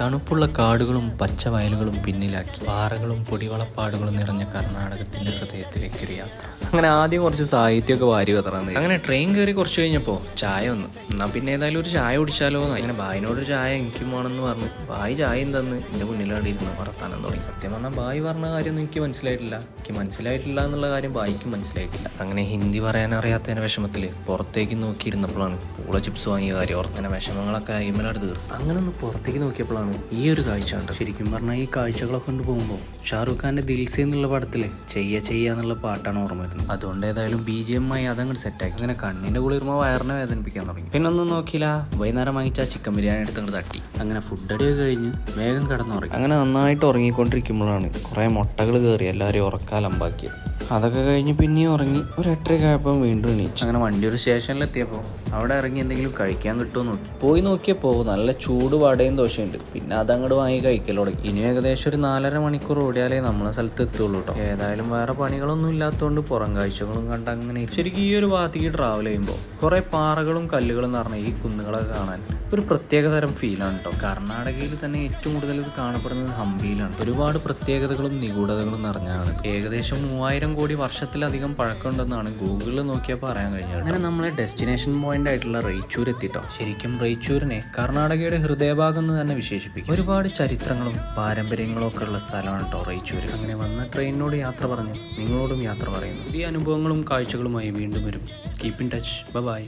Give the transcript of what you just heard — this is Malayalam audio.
തണുപ്പുള്ള കാടുകളും പച്ചവയലുകളും പിന്നിലാക്കി പാറകളും പൊടിവളപ്പാടുകളും നിറഞ്ഞ കർണാടകത്തിന്റെ ഹൃദയത്തിലേക്ക് ഒരു യാത്ര. അങ്ങനെ ആദ്യം കുറച്ച് സാഹിത്യമൊക്കെ വാരി കതറാന്ന്. അങ്ങനെ ട്രെയിൻ കയറി കുറച്ച് കഴിഞ്ഞപ്പോൾ ചായ വന്നു. എന്നാ പിന്നെ ഏതായാലും ഒരു ചായ കുടിച്ചാലോ എന്ന്. അങ്ങനെ ബായിനോടൊരു ചായ എനിക്കും വേണമെന്ന് പറഞ്ഞു. ബായി ചായയും തന്ന് എൻ്റെ മുന്നിലാണ് ഇരുന്ന് വർത്താനം തുടങ്ങി. സത്യം പറഞ്ഞാൽ ബായി പറഞ്ഞ കാര്യമൊന്നും എനിക്ക് മനസ്സിലായിട്ടില്ല. എന്നുള്ള കാര്യം ബായിക്കും മനസ്സിലായിട്ടില്ല. അങ്ങനെ ഹിന്ദി പറയാൻ അറിയാത്തതിന്റെ വിഷമത്തിൽ പുറത്തേക്ക് നോക്കിയിരുന്നപ്പോഴാണ് പൂള ചിപ്സ് വാങ്ങിയ കാര്യം ഓർത്തന്നെ വിഷമങ്ങളൊക്കെ അയിമലാട് തീർത്തു. അങ്ങനെ ഒന്ന് പുറത്തേക്ക് നോക്കിയപ്പോഴാണ് ഈ ഒരു കാഴ്ച ഉണ്ട്. ശരിക്കും പറഞ്ഞാൽ ഈ കാഴ്ചകളൊക്കെ കൊണ്ട് പോകുമ്പോൾ ഷാറുഖ് ഖാന്റെ ദിൽസേ എന്നുള്ള പടത്തിലെ എന്നുള്ള പാട്ടാണ് ഓർമ്മ വരുന്നത്. അതുകൊണ്ട് ഏതായാലും BGM ആയി അതങ്ങോട്ട് സെറ്റാക്കി. അങ്ങനെ കണ്ണിന്റെ കുളിർമ വയറിനെ വേദനിപ്പിക്കാൻ തുടങ്ങി. പിന്നെ ഒന്നും നോക്കിയില്ല, വൈകുന്നേരം വാങ്ങിച്ച ചിക്കൻ ബിരിയാണി എടുത്തങ്ങോട്ട് തട്ടി. അങ്ങനെ ഫുഡ് അടിയൊക്കെ കഴിഞ്ഞ് വേഗം കിടന്നുറങ്ങി. അങ്ങനെ നന്നായിട്ട് ഉറങ്ങിക്കൊണ്ടിരിക്കുമ്പോഴാണ് കുറെ മുട്ടകൾ കയറി എല്ലാവരെയും ഉറക്കാലമ്പാക്കിയത്. അതൊക്കെ കഴിഞ്ഞ് പിന്നെയും ഉറങ്ങി. ഒരു 8:30 ആയപ്പോൾ വീണ്ടും എണീച്ചു. അങ്ങനെ വണ്ടി ഒരു സ്റ്റേഷനിലെത്തിയപ്പോൾ അവിടെ ഇറങ്ങി എന്തെങ്കിലും കഴിക്കാൻ കിട്ടുമോ നോക്കി. പോയി നോക്കിയപ്പോൾ നല്ല ചൂട് വടയും ദോശയുണ്ട്. പിന്നെ അതങ്ങോട്ട് വാങ്ങി കഴിക്കൽ തുടങ്ങി. ഇനി ഏകദേശം ഒരു 4.5 മണിക്കൂർ ഓടിയാലേ നമ്മളെ സ്ഥലത്ത് എത്തുള്ളൂ കേട്ടോ. ഏതായാലും വേറെ പണികളൊന്നും ഇല്ലാത്തതുകൊണ്ട് പുറം കാഴ്ചകളും കണ്ട് അങ്ങനെ. ശരിക്കും ഈ ഒരു ഭാഗത്തേക്ക് ട്രാവൽ ചെയ്യുമ്പോൾ കുറെ പാറകളും കല്ലുകളും എന്ന് പറഞ്ഞാൽ ഈ കുന്നുകളൊക്കെ കാണാൻ ഒരു പ്രത്യേക തരം ഫീലാണ് കേട്ടോ. കർണാടകയിൽ തന്നെ ഏറ്റവും കൂടുതൽ ഇത് കാണപ്പെടുന്നത് ഹംപിയിലാണ്. ഒരുപാട് പ്രത്യേകതകളും നിഗൂഢതകളും നിറഞ്ഞാണ്. ഏകദേശം 3000 കോടി വർഷത്തിലധികം പഴക്കമുണ്ടെന്നാണ് ഗൂഗിളിൽ നോക്കിയാൽ പറയാൻ കഴിഞ്ഞത്. അങ്ങനെ നമ്മളെ ഡെസ്റ്റിനേഷൻ പോയിന്റ് ആയിട്ടുള്ള റൈച്ചൂർ എത്തിട്ടോ. ശരിക്കും റൈച്ചൂരിനെ കർണാടകയുടെ ഹൃദയഭാഗം എന്ന് തന്നെ വിശേഷിപ്പിക്കും. ഒരുപാട് ചരിത്രങ്ങളും പാരമ്പര്യങ്ങളും ഒക്കെ ഉള്ള സ്ഥലമാണ് കേട്ടോ റൈച്ചൂർ. അങ്ങനെ വന്ന ട്രെയിനിനോട് യാത്ര പറഞ്ഞു നിങ്ങളോടും യാത്ര പറയുന്നു. ഈ അനുഭവങ്ങളും കാഴ്ചകളുമായി വീണ്ടും വരും. Keep in touch. ബൈ.